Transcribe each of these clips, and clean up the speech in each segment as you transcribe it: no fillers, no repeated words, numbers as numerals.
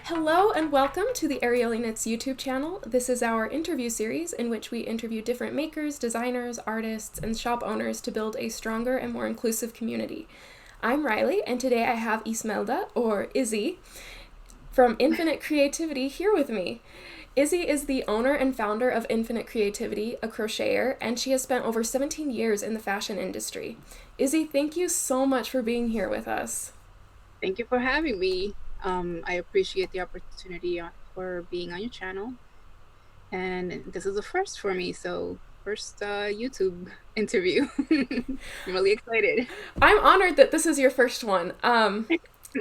Hello and welcome to the Erieli Knits YouTube channel. This is our interview series in which we interview different makers, designers, artists, and shop owners to build a stronger and more inclusive community. I'm Riley, and today I have Ismelda, or Izzy, from Infinite Kreativity here with me. Izzy is the owner and founder of Infinite Kreativity, a crocheter, and she has spent over 17 years in the fashion industry. Izzy, thank you so much for being here with us. Thank you for having me. I appreciate the opportunity for being on your channel. And this is a first for me, so first YouTube interview. I'm really excited. I'm honored that this is your first one.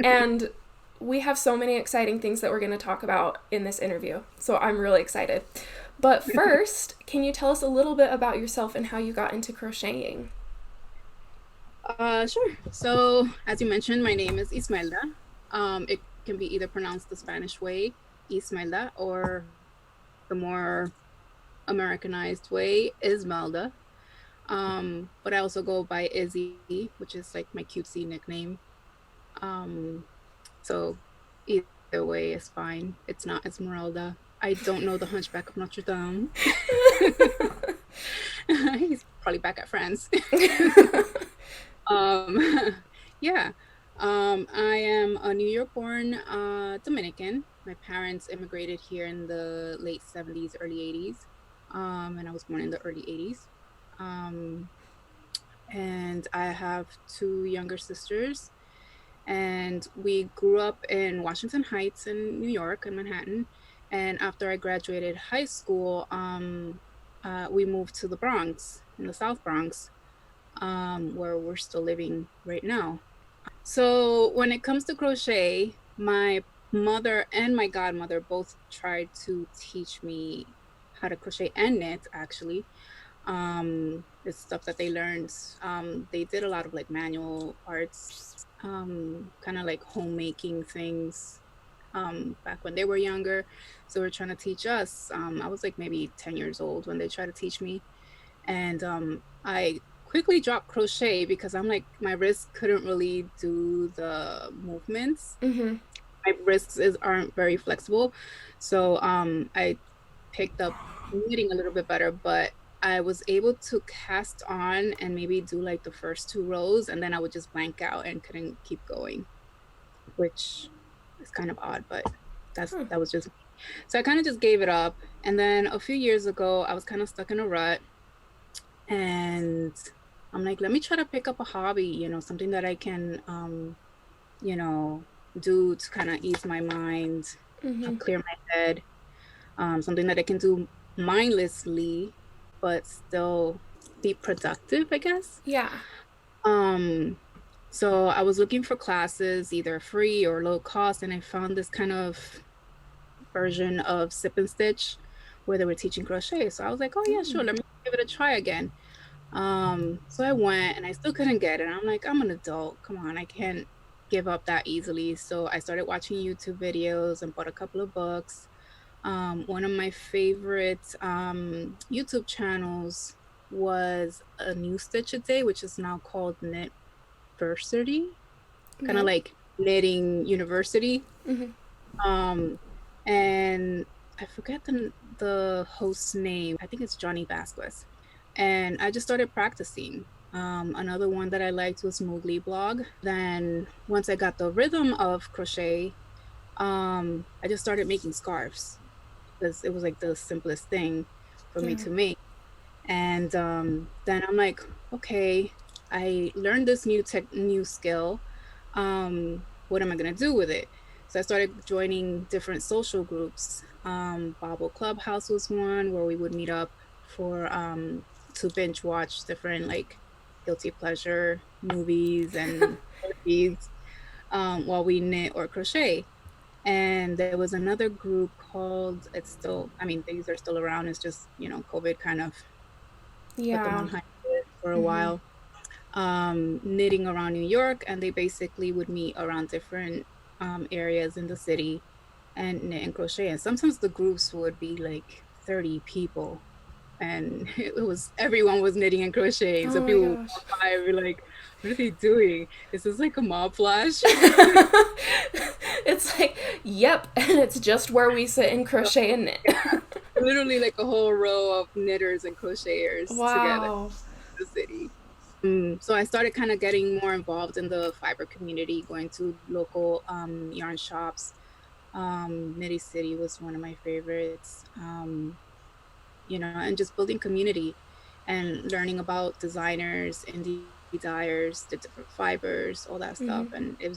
And we have so many exciting things that we're going to talk about in this interview. So I'm really excited. But first, can you tell us a little bit about yourself and how you got into crocheting? Sure. So, as you mentioned, my name is Ismelda. It can be either pronounced the Spanish way, Ismelda, or the more Americanized way, Ismelda. But I also go by Izzy, which is like my cutesy nickname. So either way is fine. It's not Esmeralda. I don't know the Hunchback of Notre Dame. He's probably back at France. Yeah. I am a New York-born Dominican. My parents immigrated here in the late 70s, early 80s. And I was born in the early 80s. And I have two younger sisters. And we grew up in Washington Heights in New York, in Manhattan. And after I graduated high school, we moved to the Bronx, in the South Bronx, where we're still living right now. So when it comes to crochet, my mother and my godmother both tried to teach me how to crochet and knit, actually. It's stuff that they learned. They did a lot of like manual arts, kind of like homemaking things back when they were younger. So we're trying to teach us. I was like maybe 10 years old when they tried to teach me. And I quickly dropped crochet because I'm like, my wrists couldn't really do the movements. Mm-hmm. My wrists aren't very flexible. So I picked up knitting a little bit better, but I was able to cast on and maybe do like the first 2 rows, and then I would just blank out and couldn't keep going, which is kind of odd, but that was just me. So I kind of just gave it up. And then a few years ago, I was kind of stuck in a rut, and I'm like, let me try to pick up a hobby, something that I can, do to kind of ease my mind, clear my head, something that I can do mindlessly, but still be productive, I guess. Yeah. So I was looking for classes, either free or low cost, and I found this kind of version of Sip and Stitch where they were teaching crochet. So I was like, oh yeah, sure, let me give it a try again. So I went and I still couldn't get it. I'm like, I'm an adult. Come on, I can't give up that easily. So I started watching YouTube videos and bought a couple of books. One of my favorite YouTube channels was A New Stitch a Day, which is now called Knitversity, kind of like Knitting University. And I forget the host's name. I think it's Johnny Vasquez. And I just started practicing. Another one that I liked was Moogly Blog. Then once I got the rhythm of crochet, I just started making scarves because it was like the simplest thing for me to make. And then I'm like, okay, I learned this new skill. What am I gonna do with it? So I started joining different social groups. Bobble Clubhouse was one where we would meet up for to binge watch different like guilty pleasure movies and movies while we knit or crochet. And there was another group called, these are still around. It's just, COVID kind of put them on hiatus for a while. Knitting around New York, and they basically would meet around different areas in the city and knit and crochet. And sometimes the groups would be like 30 people. And everyone was knitting and crocheting. So people would walk by and be like, what are they doing? Is this like a mob flash? It's like, yep, and it's just where we sit and crochet and knit. Literally like a whole row of knitters and crocheters together Wow. in the city. So I started kind of getting more involved in the fiber community, going to local yarn shops. Knitty City was one of my favorites. And just building community and learning about designers, indie dyers, the different fibers, all that stuff. And it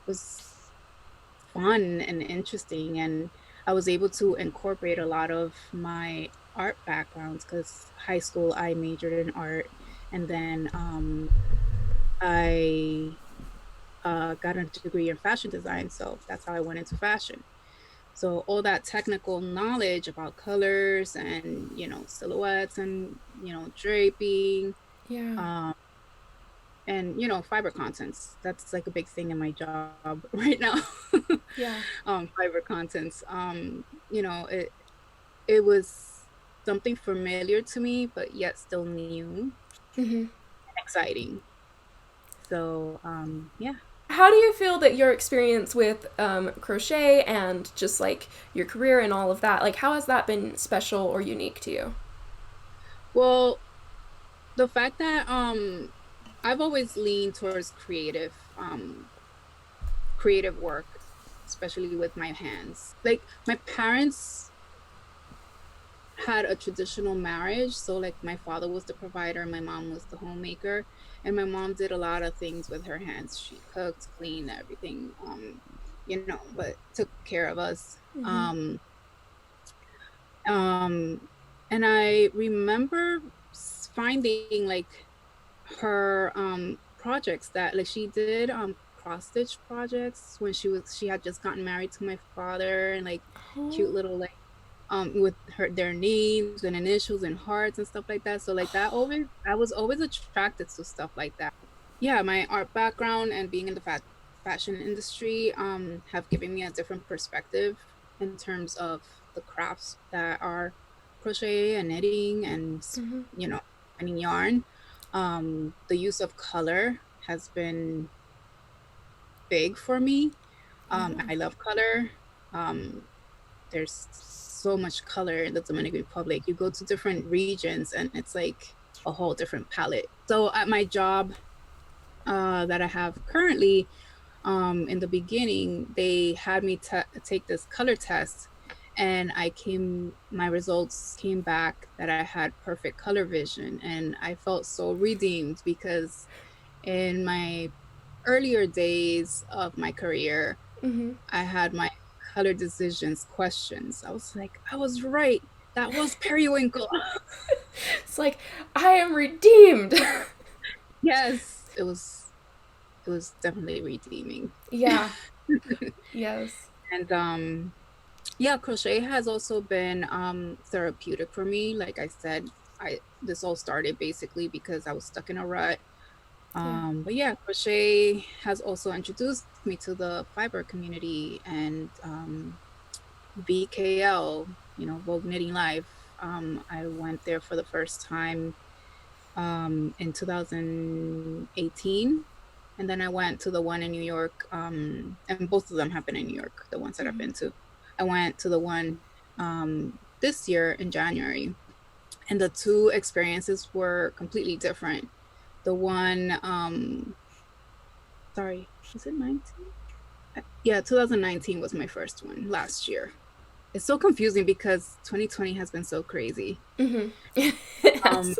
was fun and interesting. And I was able to incorporate a lot of my art backgrounds because high school I majored in art, and then I got a degree in fashion design, so that's how I went into fashion. So all that technical knowledge about colors and silhouettes and draping, Yeah. um, and fiber contents. That's like a big thing in my job right now. Yeah. Fiber contents. It was something familiar to me, but yet still new and exciting. So yeah. How do you feel that your experience with crochet and just like your career and all of that, like how has that been special or unique to you? Well, the fact that I've always leaned towards creative work, especially with my hands. Like my parents had a traditional marriage, so like my father was the provider, my mom was the homemaker, and my mom did a lot of things with her hands. She cooked, cleaned, everything, but took care of us. Um and I remember finding like her projects that like she did cross stitch projects when she had just gotten married to my father, and like cute Oh. little like with their names and initials and hearts and stuff like that. So like I was always attracted to stuff like that. Yeah, my art background and being in the fashion industry have given me a different perspective in terms of the crafts that are crochet and knitting and finding yarn. The use of color has been big for me. Yeah. I love color. There's so much color in the Dominican Republic. You go to different regions and it's like a whole different palette. So at my job that I have currently, in the beginning, they had me take this color test, and my results came back that I had perfect color vision, and I felt so redeemed because in my earlier days of my career, I had my color decisions questions. I was like, I was right. That was periwinkle. It's like, I am redeemed. Yes, it was definitely redeeming. Yeah. Yes. And yeah, crochet has also been therapeutic for me. Like I said, this all started basically because I was stuck in a rut. Yeah. But yeah, crochet has also introduced me to the fiber community and VKL, Vogue Knitting Life. I went there for the first time in 2018. And then I went to the one in New York, and both of them have been in New York, the ones that I've been to. I went to the one this year in January, and the two experiences were completely different. The one, sorry, was it 19? Yeah, 2019 was my first one last year. It's so confusing because 2020 has been so crazy. Um, Yes.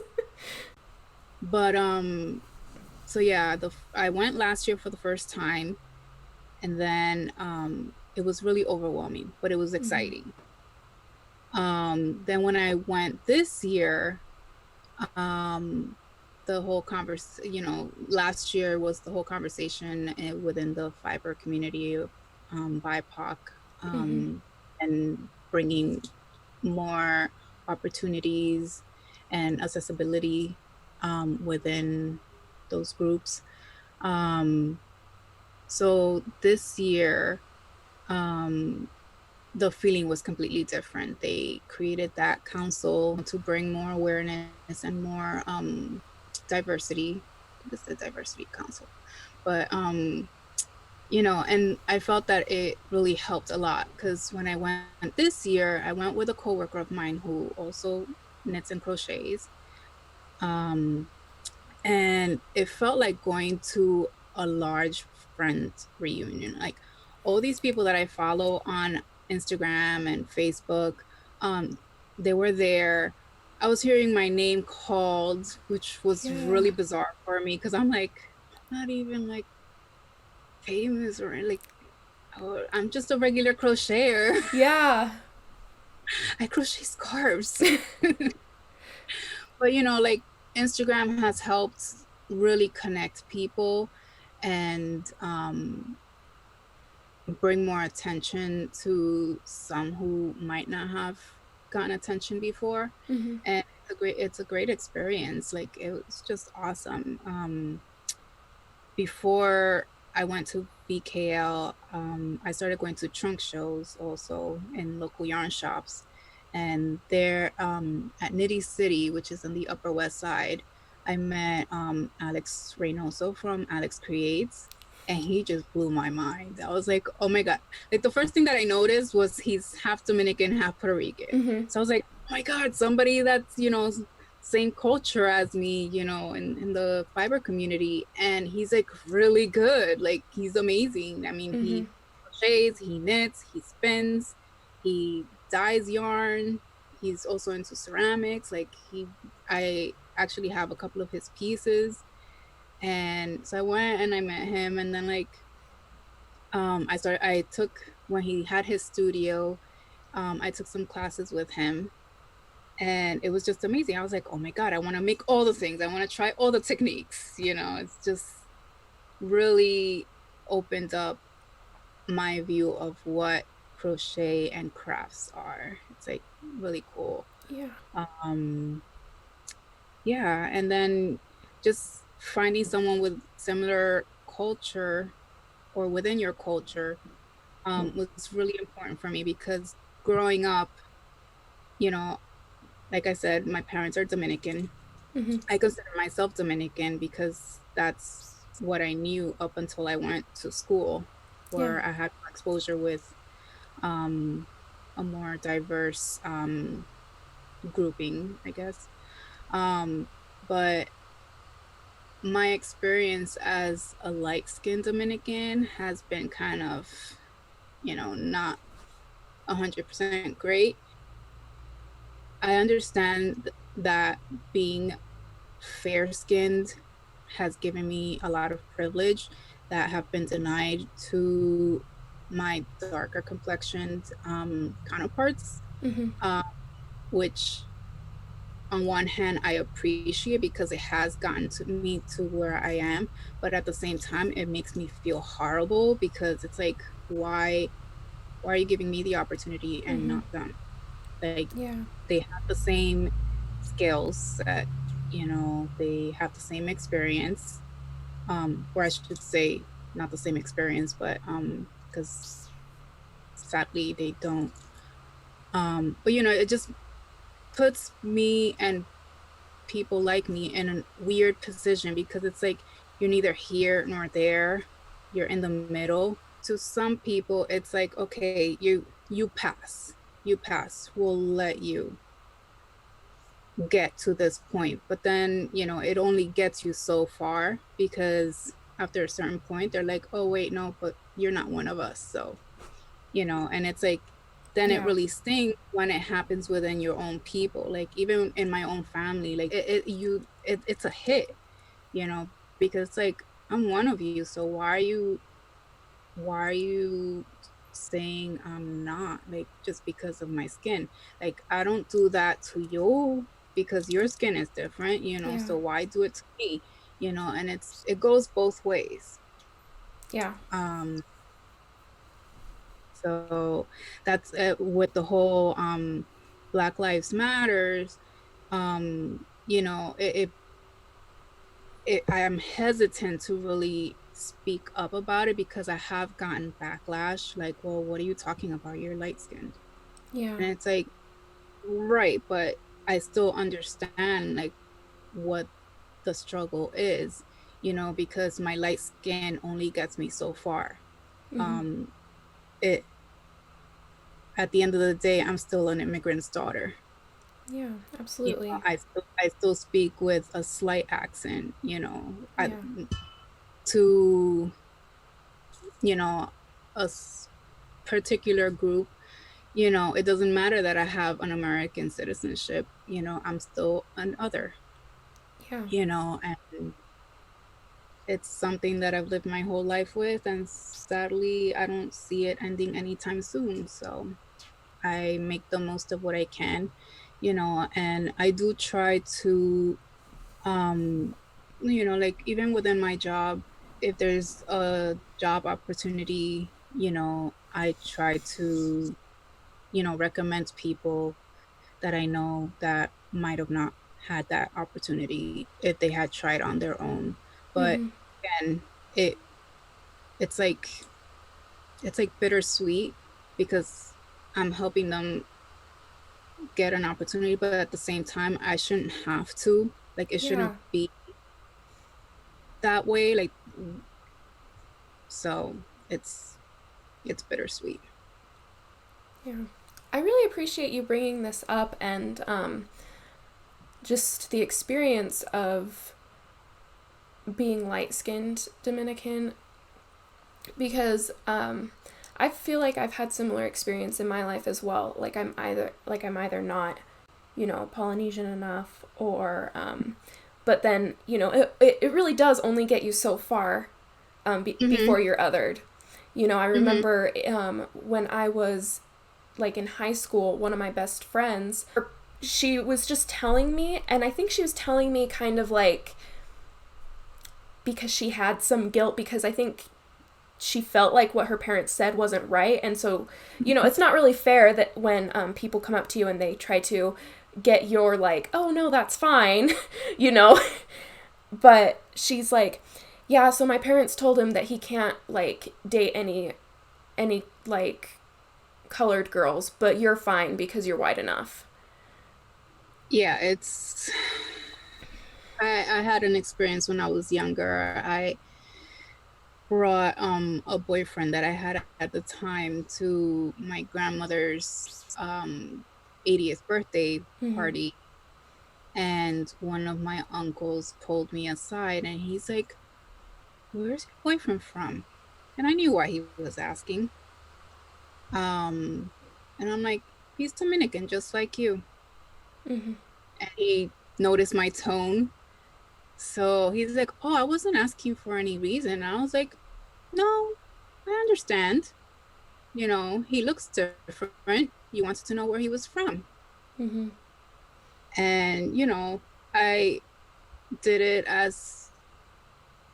but so yeah, I went last year for the first time, and then it was really overwhelming, but it was exciting. Then when I went this year, um, the whole last year was the whole conversation within the fiber community of BIPOC, and bringing more opportunities and accessibility within those groups. Um, so this year, um, the feeling was completely different. They created that council to bring more awareness and more diversity. I think it's the diversity council, but and I felt that it really helped a lot, because when I went this year, I went with a coworker of mine who also knits and crochets. Um, and it felt like going to a large friend reunion. Like all these people that I follow on Instagram and Facebook, um, they were there. I was hearing my name called, which was Yeah. really bizarre for me, because I'm like, I'm not even like famous or like, oh, I'm just a regular crocheter. Yeah. I crochet scarves. But like Instagram has helped really connect people and bring more attention to some who might not have gotten attention before. Mm-hmm. And it's a great experience. Like it was just awesome. Before I went to BKL, I started going to trunk shows also in local yarn shops. And there at Nitty City, which is on the Upper West Side, I met Alex Reynoso from Alex Creates, and he just blew my mind. I was like, oh my God. Like the first thing that I noticed was he's half Dominican, half Puerto Rican. Mm-hmm. So I was like, oh my God, somebody that's, same culture as me, in the fiber community. And he's like really good. Like he's amazing. I mean, Mm-hmm. he crochets, he knits, he spins, he dyes yarn. He's also into ceramics. I actually have a couple of his pieces. And so I went and I met him, and then I took, when he had his studio, I took some classes with him, and it was just amazing. I was like, oh my God, I want to make all the things. I want to try all the techniques. It's just really opened up my view of what crochet and crafts are. It's like really cool. Yeah. Um, yeah. And then just finding someone with similar culture or within your culture was really important for me, because growing up, you know, like I said, my parents are Dominican. Mm-hmm. I consider myself Dominican because that's what I knew up until I went to school, Yeah. where I had exposure with um, a more diverse grouping, I guess. But my experience as a light-skinned Dominican has been kind of, not 100% great. I understand that being fair skinned has given me a lot of privilege that have been denied to my darker complexioned counterparts, Mm-hmm. uh, which on one hand I appreciate because it has gotten to me to where I am, but at the same time it makes me feel horrible, because it's like, why are you giving me the opportunity and Mm-hmm. not them? Like Yeah. they have the same skill set, they have the same experience, or I should say not the same experience, but because sadly they don't. But it just puts me and people like me in a weird position, because it's like you're neither here nor there. You're in the middle. To some people, it's like, okay, you pass. You pass. We'll let you get to this point. But then, it only gets you so far, because after a certain point, they're like, oh, wait, no, but you're not one of us. So, and it's like, then it Yeah. really stings when it happens within your own people. Like even in my own family, like it's a hit, you know, because it's like, I'm one of you. So why are you saying I'm not, like, just because of my skin? Like I don't do that to you because your skin is different, Yeah. so why do it to me? And it goes both ways. Yeah. um so that's with the whole Black Lives Matters. I am hesitant to really speak up about it, because I have gotten backlash like, well, what are you talking about? You're light skinned. Yeah. And it's like, right, but I still understand like what the struggle is, because my light skin only gets me so far. Mm-hmm. It at the end of the day, I'm still an immigrant's daughter. Yeah, You know, absolutely. I still speak with a slight accent, Yeah. to, you know, particular group. It doesn't matter that I have an American citizenship, I'm still an other, Yeah. and it's something that I've lived my whole life with, and sadly, I don't see it ending anytime soon. So I make the most of what I can, and I do try to, um, like even within my job, if there's a job opportunity, I try to, recommend people that I know that might have not had that opportunity if they had tried on their own. But Mm-hmm. again, it it's like bittersweet because I'm helping them get an opportunity, but at the same time, I shouldn't have to. Like it shouldn't Yeah. be that way. Like so, it's bittersweet. Yeah. I really appreciate you bringing this up and just the experience of being light skinned Dominican because I feel like I've had similar experience in my life as well. Like I'm either not, Polynesian enough or but then, it really does only get you so far Mm-hmm. before you're othered. I Mm-hmm. remember when I was like in high school, one of my best friends, she was just telling me, and I think she was telling me kind of like because she had some guilt because I think she felt like what her parents said wasn't right. And so, it's not really fair that when people come up to you and they try to get your, like, oh, no, that's fine, you know? But she's like, yeah, so my parents told him that he can't, like, date any like, colored girls, but you're fine because you're white enough. Yeah, I had an experience when I was younger. I brought a boyfriend that I had at the time to my grandmother's 80th birthday Mm-hmm. party, and one of my uncles pulled me aside and he's like, "Where's your boyfriend from?" And I knew why he was asking. Um and I'm like, "He's Dominican just like you." Mm-hmm. And he noticed my tone. So he's like, "Oh, I wasn't asking for any reason." And I was like, "No, I understand. He looks different. You wanted to know where he was from." Mm-hmm. And, I did it as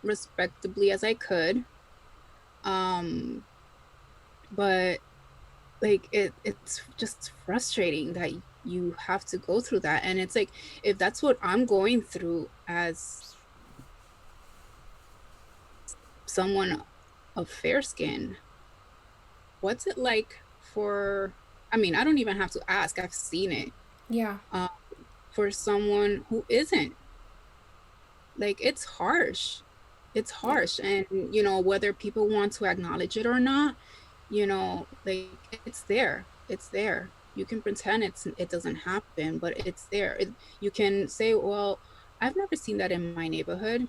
respectably as I could. Um, but like it's just frustrating that you have to go through that. And it's like, if that's what I'm going through as someone of fair skin, what's it like for, I mean, I don't even have to ask, I've seen it. Yeah. Um, for someone who isn't. Like it's harsh. It's Yeah. harsh. And whether people want to acknowledge it or not, like it's there. It's there. You can pretend it doesn't happen, but it's there. You can say, well, I've never seen that in my neighborhood.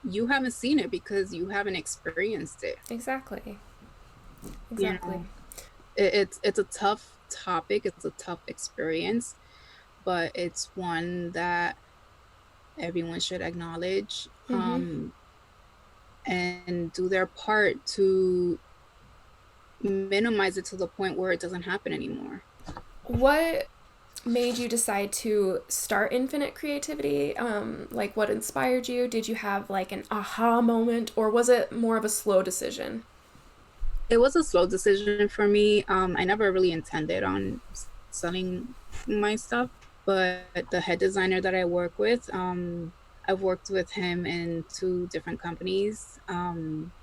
You haven't seen it because you haven't experienced it. Exactly. You Exactly. know, it's a tough topic, it's a tough experience, but it's one that everyone should acknowledge, Mm-hmm. and do their part to minimize it to the point where it doesn't happen anymore. What made you decide to start Infinite Kreativity? Like, what inspired you? Did you have like an aha moment, or was it more of a slow decision? It was a slow decision for me. I never really intended on selling my stuff, but the head designer that I work with, I've worked with him in two different companies.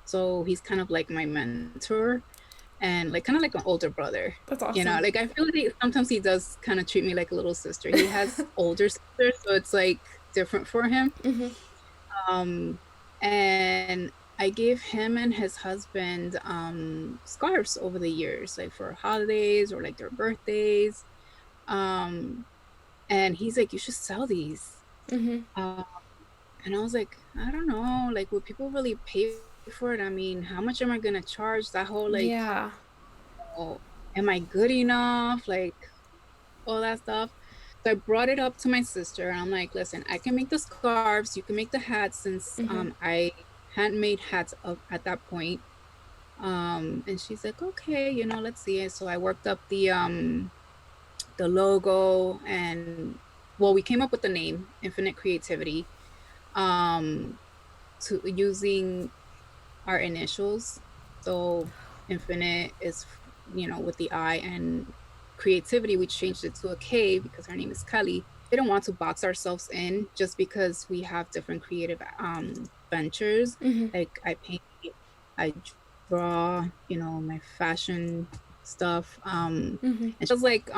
So he's kind of like my mentor and like kind of like an older brother. That's awesome. Like I feel like sometimes he does kind of treat me like a little sister. He has older sisters, so it's like different for him. Mm-hmm. Um, and I gave him and his husband scarves over the years, like for holidays or like their birthdays. Um, and he's like, you should sell these. Mm-hmm. Um, and I was like, I don't know, like, would people really pay for it? I mean, how much am I gonna charge? That whole like, Yeah. oh, am I good enough? Like all that stuff. So I brought it up to my sister, and I'm like, listen, I can make the scarves, you can make the hats, since Mm-hmm. I hadn't made hats up at that point. And she's like, okay, let's see it. So I worked up the logo, and well, we came up with the name Infinite Kreativity, um to using our initials. So Infinite is, with the I, and Kreativity, we changed it to a K because her name is Kelly. Didn't want to box ourselves in just because we have different creative ventures. Mm-hmm. Like I paint, I draw, my fashion stuff. Mm-hmm. And she does like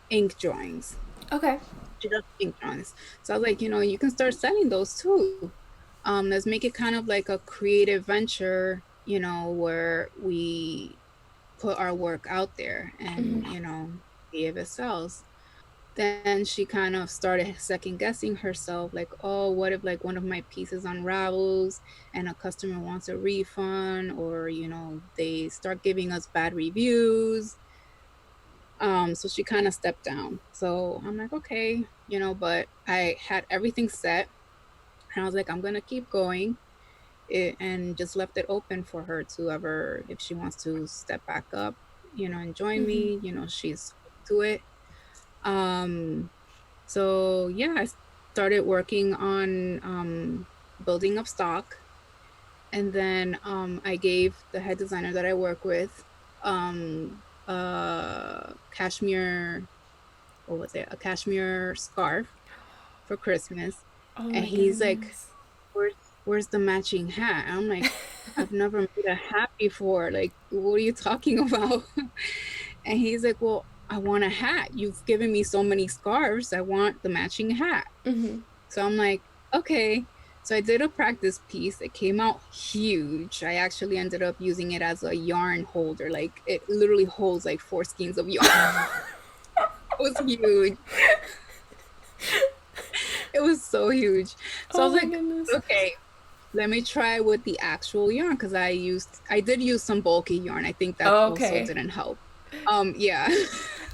ink drawings. Okay. She does ink drawings. So I was like, you can start selling those too. Let's make it kind of like a creative venture, where we put our work out there Mm-hmm. and, see if it sells. Then she kind of started second guessing herself, like, oh, what if like one of my pieces unravels and a customer wants a refund, or, they start giving us bad reviews. So she kind of stepped down. So I'm like, okay, but I had everything set, and I was like, I'm gonna keep going and just left it open for her to ever, if she wants to step back up, and join Mm-hmm. me, she's to it. Um, so yeah, I started working on building up stock, and then I gave the head designer that I work with cashmere, what was it? A cashmere scarf for Christmas, Oh and my he's like, goodness. where's where's the matching hat? And I'm like, I've never made a hat before. Like, what are you talking about? And he's like, well, I want a hat. You've given me so many scarves. I want the matching hat. Mm-hmm. So I'm like, okay. So I did a practice piece. It came out huge. I actually ended up using it as a yarn holder. Like, it literally holds like 4 skeins of yarn. It was huge. It was so huge. So I Oh was my like, goodness. okay, let me try with the actual yarn, because I did use some bulky yarn. I think that Oh, also okay. didn't help. Yeah.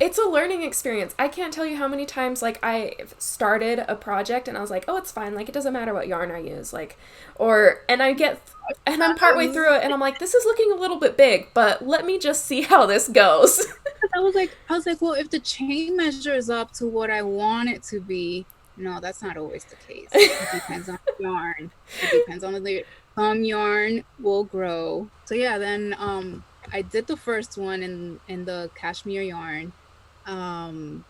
It's a learning experience. I can't tell you how many times like I started a project and I was like, "Oh, it's fine. Like it doesn't matter what yarn I use." Like or and I get and I'm partway through it and I'm like, "This is looking a little bit big, but let me just see how this goes." I was like, well, if the chain measures up to what I want it to be, no, that's not always the case. It depends on the yarn. It depends on the layer. Some yarn will grow. So yeah, then I did the first one in the cashmere yarn. Um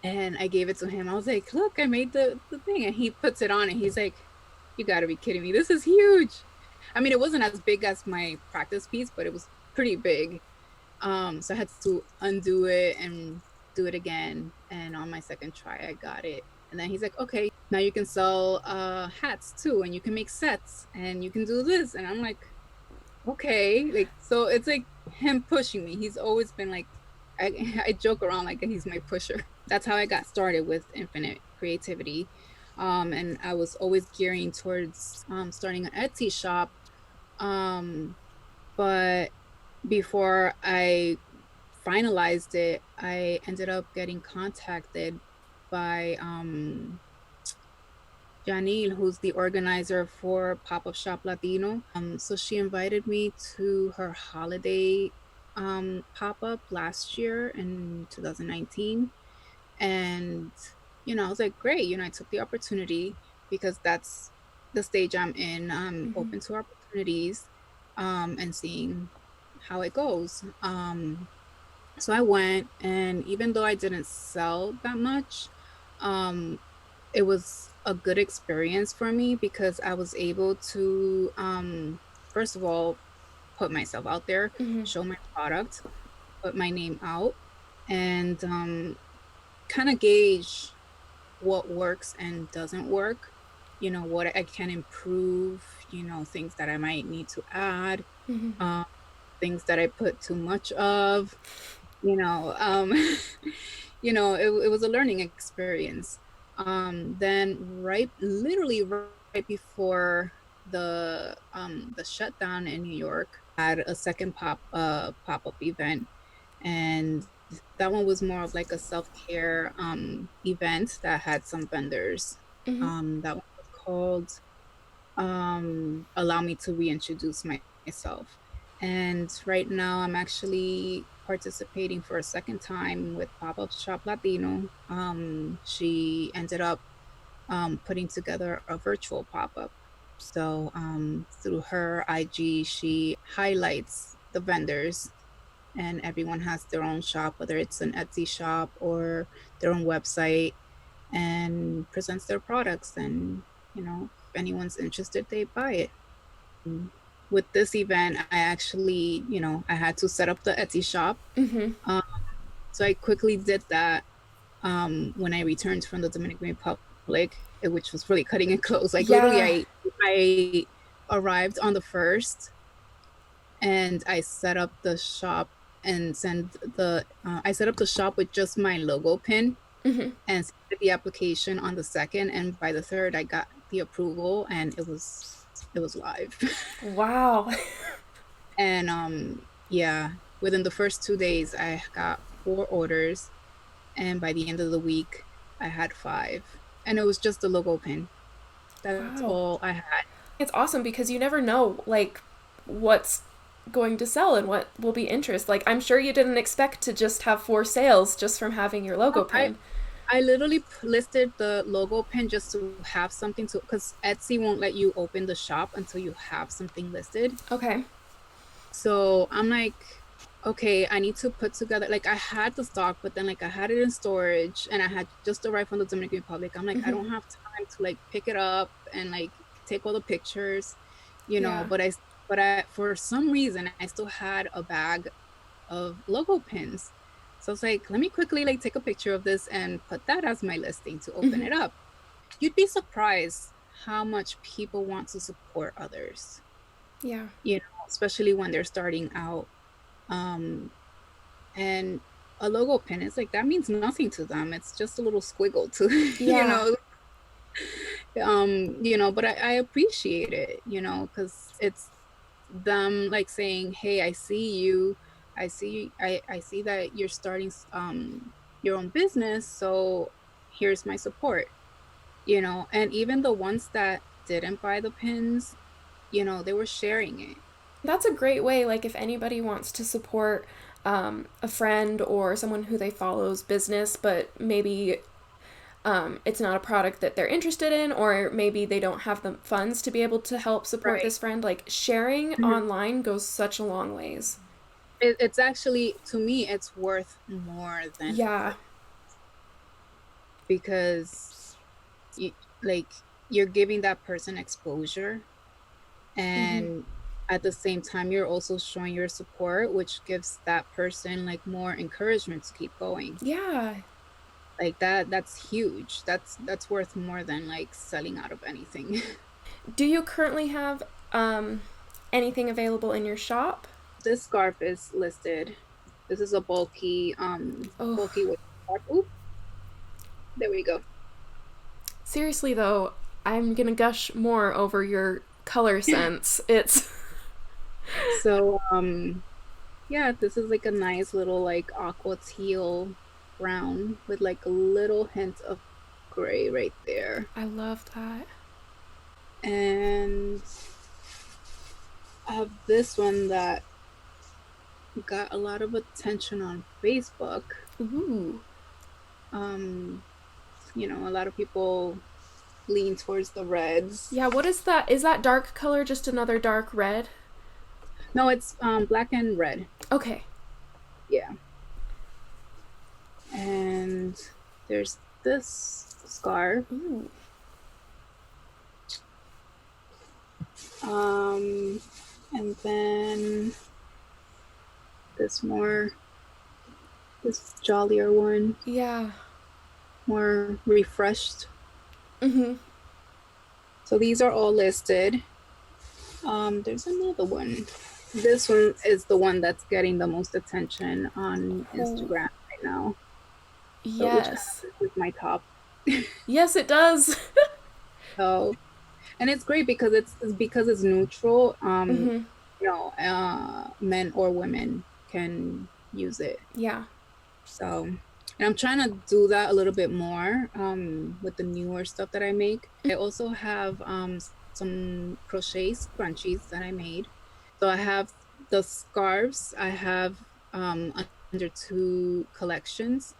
and I gave it to him. I was like, look, I made the thing. And he puts it on and he's like, you gotta be kidding me. This is huge. I mean, it wasn't as big as my practice piece, but it was pretty big. So I had to undo it and do it again. And on my second try, I got it. And then he's like, okay, now you can sell hats too, and you can make sets, and you can do this. And I'm like, okay. Like, so it's like him pushing me. He's always been like, I joke around like he's my pusher. That's how I got started with Infinite Kreativity. And I was always gearing towards starting an Etsy shop. Um, but before I finalized it, I ended up getting contacted by Janil, who's the organizer for Pop Up Shop Latino. So she invited me to her holiday pop up last year in 2019. And, I was like, great. I took the opportunity because that's the stage I'm in. I'm Mm-hmm. open to opportunities and seeing how it goes. So I went, and even though I didn't sell that much, um, it was a good experience for me because I was able to, first of all, put myself out there, Mm-hmm. show my product, put my name out, and kind of gauge what works and doesn't work. what I can improve, things that I might need to add, Mm-hmm. um, things that I put too much of, you know, um, it was a learning experience. Then literally right before the shutdown in New York, had a second pop-up event, and that one was more of like a self-care event that had some vendors. Mm-hmm. That one was called Allow Me to Reintroduce Myself. And right now I'm actually participating for a second time with Pop-Up Shop Latino. She ended up putting together a virtual pop-up. So through her IG, she highlights the vendors, and everyone has their own shop, whether it's an Etsy shop or their own website, and presents their products. And, if anyone's interested, they buy it. With this event, I actually, I had to set up the Etsy shop. Mm-hmm. Um, so I quickly did that when I returned from the Dominican Republic, which was really cutting it close. Like literally, Yeah. I arrived on the first, and I set up the shop and sent the I set up the shop with just my logo pin Mm-hmm. and submitted the application on the second, and by the third I got the approval, and it was live. Wow. And yeah, within the first 2 days I got 4 orders, and by the end of the week I had 5, and it was just the logo pin. That's Wow. all I had. It's awesome because you never know like what's going to sell and what will be interest. Like I'm sure you didn't expect to just have 4 sales just from having your logo I pin. I literally listed the logo pin just to have something to, because Etsy won't let you open the shop until you have something listed. Okay. So I'm like, okay, I need to put together, like I had the stock, but then like I had it in storage and I had just arrived from the Dominican Republic. I'm like, I Mm-hmm. don't have time to like pick it up and like take all the pictures, Yeah. but for some reason I still had a bag of logo pins. So I was like, let me quickly like take a picture of this and put that as my listing to open Mm-hmm. it up. You'd be surprised how much people want to support others, Yeah. especially when they're starting out. Um, and a logo pin, it's like that means nothing to them. It's just a little squiggle to, Yeah. but I appreciate it, because it's them like saying, hey, I see you, I see that you're starting your own business, so here's my support. And even the ones that didn't buy the pins, they were sharing it. That's a great way. Like, if anybody wants to support a friend or someone who they follow's business, but maybe it's not a product that they're interested in, or maybe they don't have the funds to be able to help support Right. this friend, like, sharing Mhm. online goes such a long ways. It's actually, to me, it's worth more than the Yeah. purchase, because you, like, you're giving that person exposure, Mm-hmm. and at the same time you're also showing your support, which gives that person like more encouragement to keep going. Yeah. Like that's huge. That's worth more than like selling out of anything. Do you currently have um, anything available in your shop? This scarf is listed. This is a Oh, bulky weight scarf. Oop, there we go. seriously though, I'm gonna gush more over your color sense. It's So yeah, this is like a nice little like aqua teal brown with like a little hint of gray right there. I love that. And I have this one that got a lot of attention on Facebook. Ooh. Um, a lot of people lean towards the reds. Yeah, what is that? Is that dark color just another dark red? No, it's black and red. Okay. Yeah. And there's this scarf. Ooh. And then this this jollier one, Yeah. more refreshed. Mm-hmm. So these are all listed. There's another one. This one is the one that's getting the most attention on Instagram right now. So which kind Yes. of is my top. Yes, it does. So, and it's great because it's neutral. Mm-hmm. Men or women can use it. Yeah. So, and I'm trying to do that a little bit more with the newer stuff that I make. I also have some crochet scrunchies that I made. So I have the scarves. I have under two collections.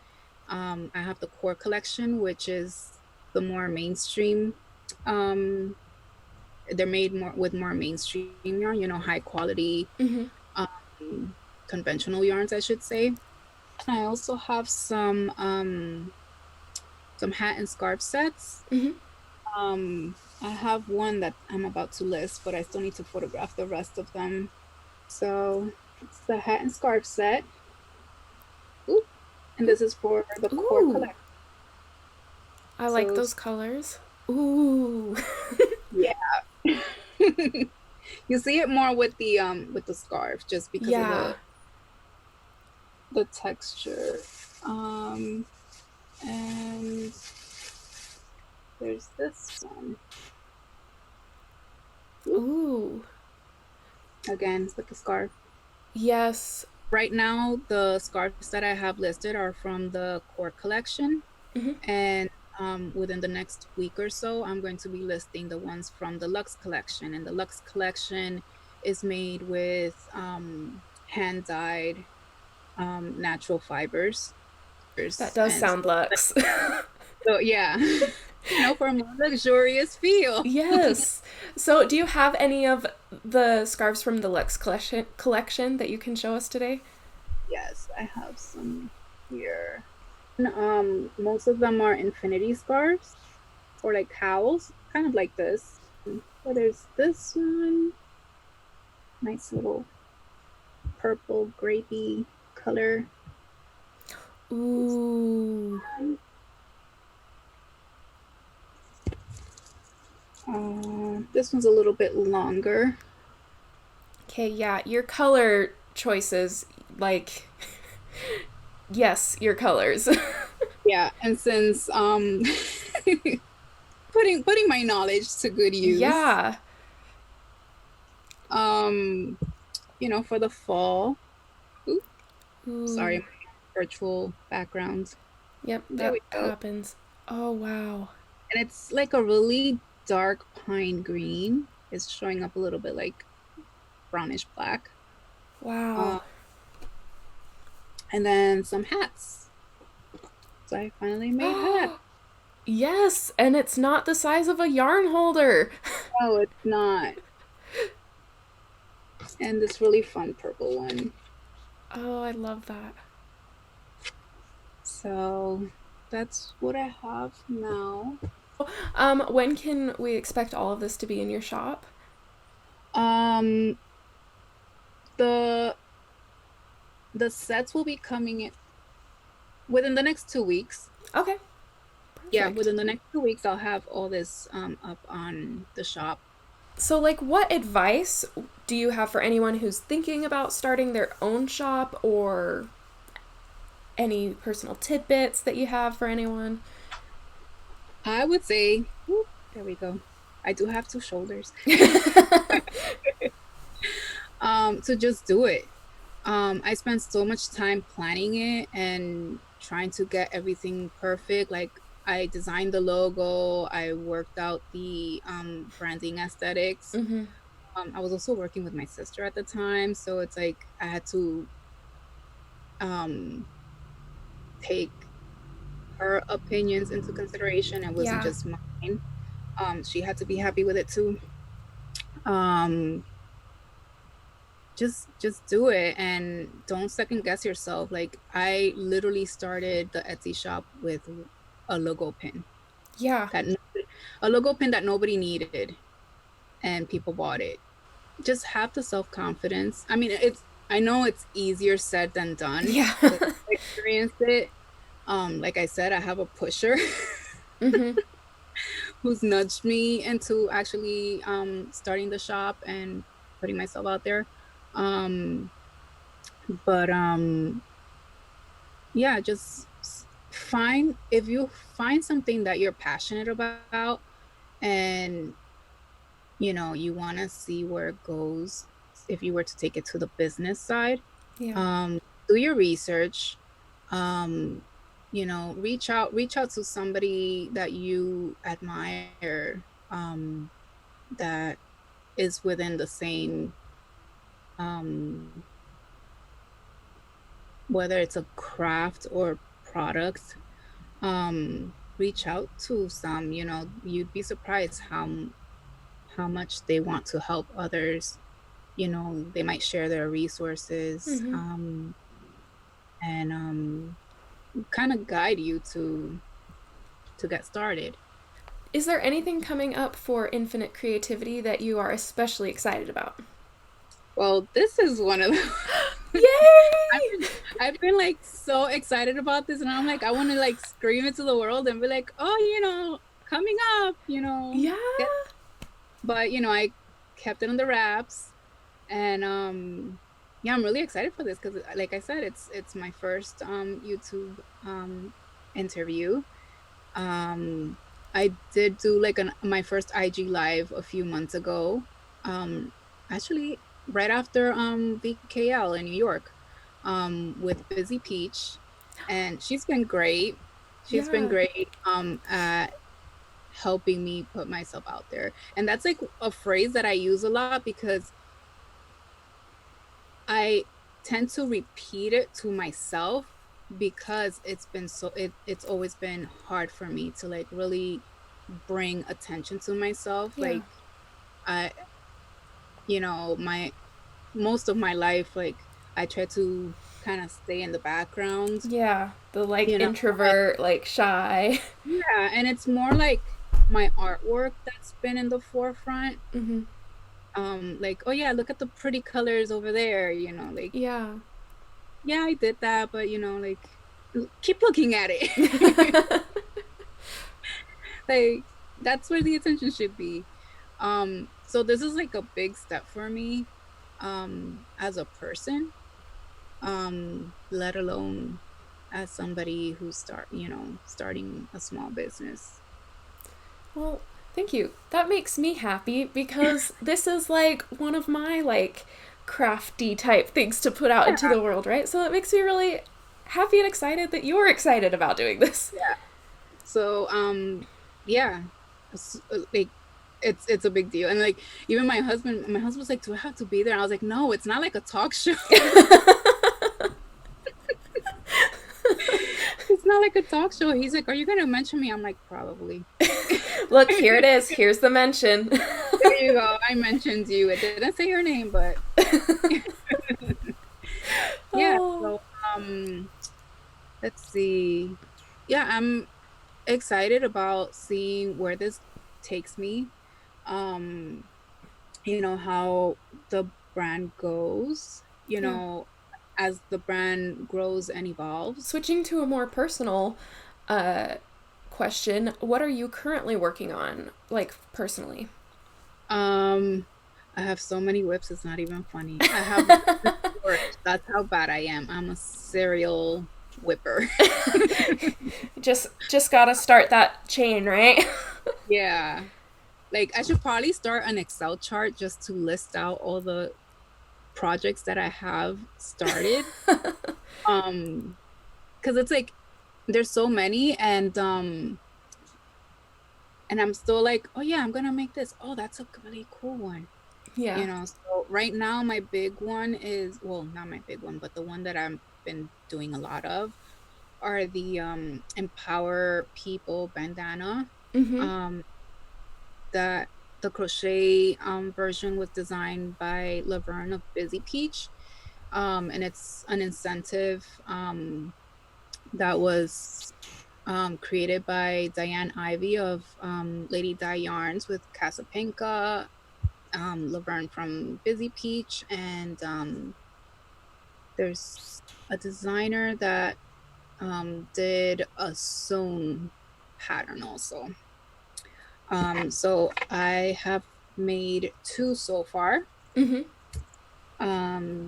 I have the core collection, which is the more mainstream. They're made more with more mainstream yarn, high quality, Mm-hmm. conventional yarns, I should say. I also have some hat and scarf sets. Mm-hmm. I have one that I'm about to list, but I still need to photograph the rest of them. So it's the hat and scarf set. Ooh. And this is for the core collection. I like those colors. Ooh. Yeah. You see it more with the scarf just because of the texture. And there's this one. Ooh. Again, it's like a scarf. Yes. Right now, the scarves that I have listed are from the core collection. Mm-hmm. And within the next week or so, I'm going to be listing the ones from the Luxe collection. And the Luxe collection is made with hand-dyed natural fibers. That does sound luxe. So yeah, for a more luxurious feel. Yes. So do you have any of the scarves from the Luxe collection that you can show us today? Yes, I have some here. Most of them are infinity scarves or like cowls, kind of like this. So there's this one, nice little purple grapey color. Ooh. This one's a little bit longer. Okay, yeah, your color choices, like, yes, your colors. Yeah, and since putting my knowledge to good use. Yeah. For the fall. Ooh. Sorry, virtual background. Yep, that happens. Oh, wow. And it's like a really dark pine green. It's showing up a little bit like brownish black. Wow. And then some hats. So I finally made hats. Yes, and it's not the size of a yarn holder. No, it's not. And this really fun purple one. Oh, I love that. So that's what I have now. When can we expect all of this to be in your shop? The sets will be coming in within the next 2 weeks. Okay. Perfect. Yeah, within the next 2 weeks, I'll have all this up on the shop. So, like, what advice do you have for anyone who's thinking about starting their own shop, or any personal tidbits that you have for anyone? I would say, there we go. I do have two shoulders. To just do it. I spent so much time planning it and trying to get everything perfect. Like, I designed the logo, I worked out the branding aesthetics. Mm-hmm. I was also working with my sister at the time, so it's like I had to take her opinions into consideration. It wasn't just mine. She had to be happy with it too. Just do it and don't second guess yourself. Like, I literally started the Etsy shop with a logo pin. Yeah. A logo pin that nobody needed, and people bought it. Just have the self-confidence. I mean, I know it's easier said than done. Yeah. To experience it. Like I said, I have a pusher. Mm-hmm. who's nudged me into actually starting the shop and putting myself out there. Um, but yeah, just find if you find something that you're passionate about and you want to see where it goes if you were to take it to the business side. Yeah. um do your research. um reach out to somebody that you admire, that is within the same, um whether it's a craft or product. Reach out to some. You'd be surprised how much they want to help others. They might share their resources, Hmm. and kind of guide you to get started. Is there anything coming up for Infinite Kreativity that you are especially excited about? Well, this is one of the I've Yay! been, I've been like so excited about this, and I'm like, I want to like scream it to the world and be like, oh, coming up, Yeah. but I kept it on the wraps. And yeah, I'm really excited for this because, like I said, it's my first YouTube interview. um I did do like my first IG live a few months ago, um actually right after VKL in New York, with Busy Peach, and she's been great. She's been Yeah. great at helping me put myself out there, and that's like a phrase that I use a lot because I tend to repeat it to myself, because it's always been hard for me to like really bring attention to myself. Yeah. Like, I my most of my life, like, I try to kind of stay in the background, Yeah. The like you know. I, introvert, like shy. yeah, and it's more like my artwork that's been in the forefront. Hmm. Like, oh yeah, look at the pretty colors over there, like, Yeah. yeah, I did that, but like, keep looking at it. Like, that's where the attention should be. So this is like a big step for me, as a person, let alone as somebody who's starting a small business. Well, thank you. That makes me happy because this is like one of my like crafty type things to put out into Yeah, the world, right? So it makes me really happy and excited that you're excited about doing this. yeah. So yeah, like, it's a big deal. And like, even my husband was like, do I have to be there? And I was like, no, it's not like a talk show. It's not like a talk show. He's like, are you gonna mention me? I'm like, probably. Look, here it is. Here's the mention. There you go. I mentioned you. It didn't say your name, but yeah. Oh, So let's see. Yeah, I'm excited about seeing where this takes me. Um, how the brand goes, yeah. as the brand grows and evolves. Switching to a more personal uh, question, what are you currently working on, like personally? Um, I have so many whips, it's not even funny. I have worked. That's how bad I am. I'm a serial whipper. just gotta start that chain, right? Yeah. Like, I should probably start an Excel chart just to list out all the projects that I have started. Um, because it's like there's so many, and I'm still like, oh yeah, I'm gonna make this. Oh, that's a really cool one. Yeah. So right now my big one is, well, not my big one, but the one that I've been doing a lot of are the Empower People bandana. Mm-hmm. Um, that the crochet version was designed by Laverne of Busy Peach. And it's an incentive that was created by Diane Ivy of Lady Di Yarns, with Casapinka, Laverne from Busy Peach, and there's a designer that did a sewn pattern also. So I have made 2 so far. Mm-hmm.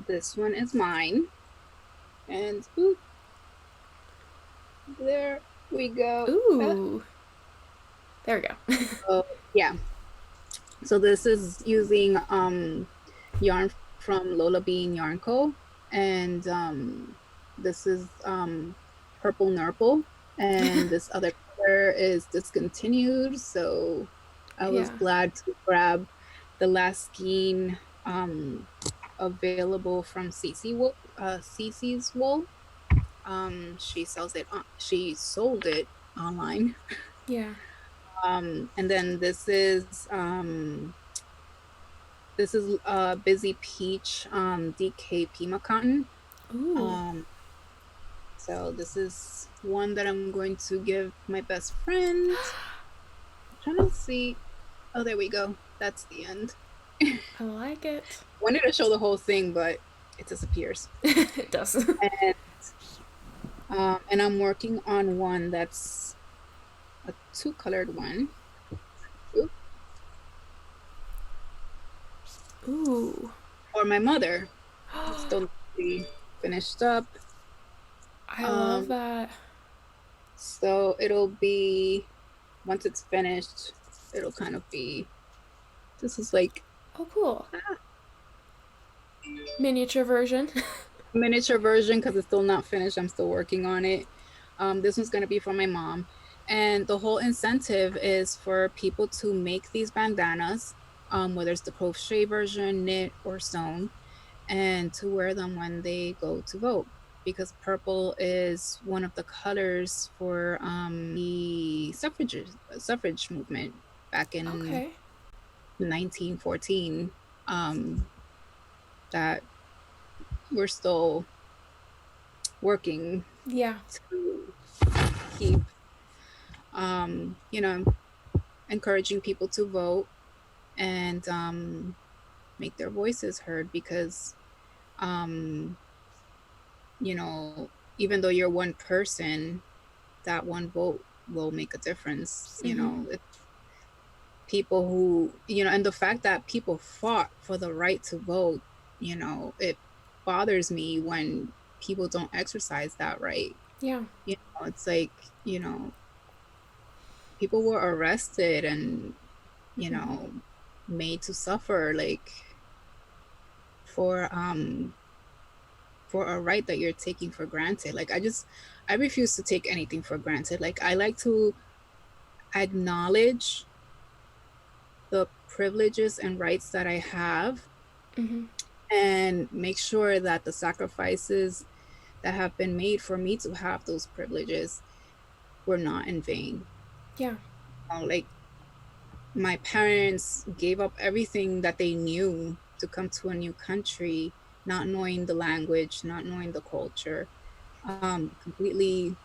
This one is mine, and ooh, there we go. Ooh. There we go. So yeah, so this is using yarn from Lola Bean Yarn Co. And this is Purple Nurple. And this other color is discontinued. So I was Yeah. glad to grab the last skein available from Cece's Wool. She sells it. She sold it online. Yeah. And then this is Busy Peach DK Pima Cotton. Ooh. So this is one that I'm going to give my best friend. I'm trying to see. Oh, there we go. That's the end. I like it. Wanted to show the whole thing, but it disappears. It does. And I'm working on one that's a 2-colored one. Oop. Ooh. For my mother. Still finished up. I love that. So it'll be, once it's finished, it'll kind of be, this is like Oh, cool. Miniature version. miniature version because it's still not finished. I'm still working on it. This one's going to be for my mom. And the whole incentive is for people to make these bandanas, whether it's the crochet version, knit, or sewn, and to wear them when they go to vote. Because purple is one of the colors for the suffrage movement back in Okay. 1914, that we're still working Yeah. to keep, encouraging people to vote and make their voices heard because, even though you're one person, that one vote will make a difference. It's people who, and the fact that people fought for the right to vote, it bothers me when people don't exercise that right. Yeah. It's like, people were arrested and, made to suffer, like, for a right that you're taking for granted. Like, I refuse to take anything for granted. Like, I like to acknowledge the privileges and rights that I have, and make sure that the sacrifices that have been made for me to have those privileges were not in vain. Yeah. Like, my parents gave up everything that they knew to come to a new country, not knowing the language, not knowing the culture, completely,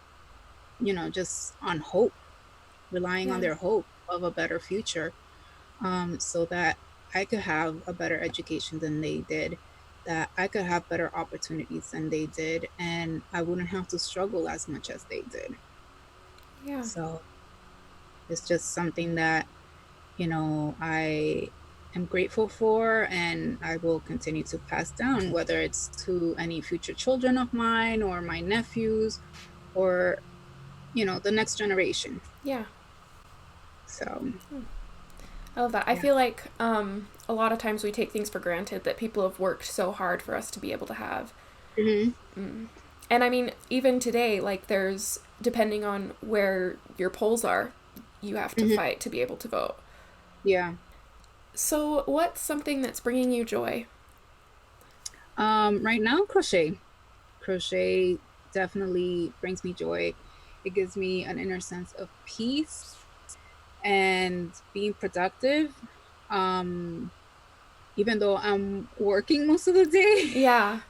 just on hope, relying on their hope of a better future, so that I could have a better education than they did, that I could have better opportunities than they did, and I wouldn't have to struggle as much as they did. Yeah. So it's just something that, I am grateful for, and I will continue to pass down, whether it's to any future children of mine or my nephews or, the next generation. Yeah. So I love that. I feel like a lot of times we take things for granted that people have worked so hard for us to be able to have. And I mean, even today, like, there's, depending on where your polls are, you have to fight to be able to vote. Yeah. So what's something that's bringing you joy? Right now, crochet. Crochet definitely brings me joy. It gives me an inner sense of peace and being productive. Even though I'm working most of the day. Yeah.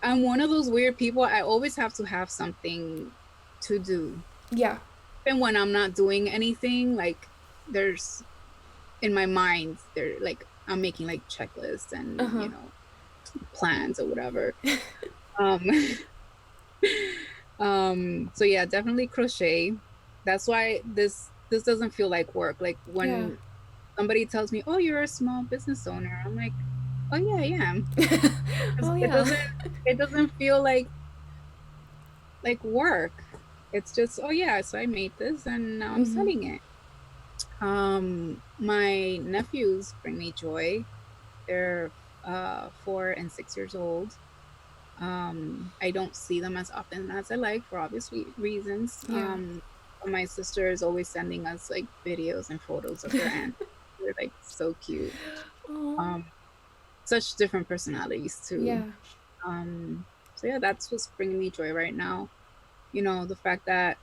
I'm one of those weird people. I always have to have something to do. Yeah. And when I'm not doing anything, like, there's, in my mind, like, I'm making like checklists and, plans or whatever. So yeah, definitely crochet. That's why this this doesn't feel like work. Like Yeah. when somebody tells me, "Oh, you're a small business owner," I'm like, "Oh yeah, I am." Oh It yeah. doesn't feel like work. It's just, oh yeah, so I made this and now I'm Mm-hmm. selling it. My nephews bring me joy. They're 4 and 6 years old. I don't see them as often as I like for obvious reasons. Yeah. But my sister is always sending us like videos and photos of their aunt. They're like so cute. Oh. Um, Such different personalities too. Yeah. Um, so yeah, that's what's bringing me joy right now. The fact that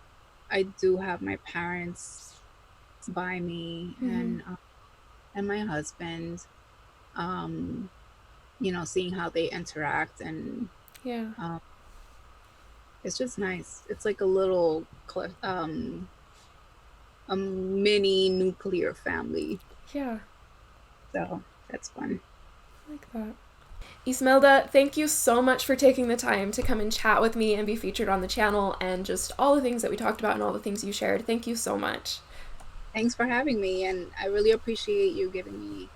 I do have my parents by me, Mm-hmm. and my husband. Um, seeing how they interact, and Yeah. um, it's just nice. It's like a little a mini nuclear family. Yeah. So that's fun. I like that. Ismelda, thank you so much for taking the time to come and chat with me and be featured on the channel and just all the things that we talked about and all the things you shared. Thank you so much. Thanks for having me, and I really appreciate you giving me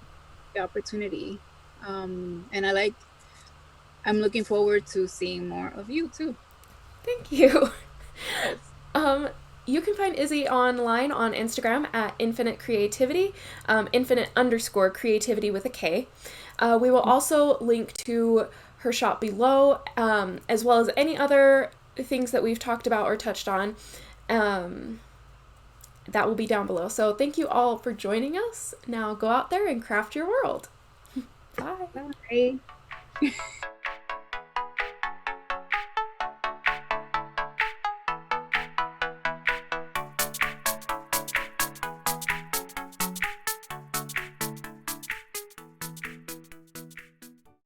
the opportunity. And I'm looking forward to seeing more of you too. Thank you. Yes. Um, you can find Izzy online on Instagram at Infinite Kreativity, Infinite_Creativity with a K. We will also link to her shop below, as well as any other things that we've talked about or touched on. That will be down below. So thank you all for joining us. Now go out there and craft your world. Bye. Bye.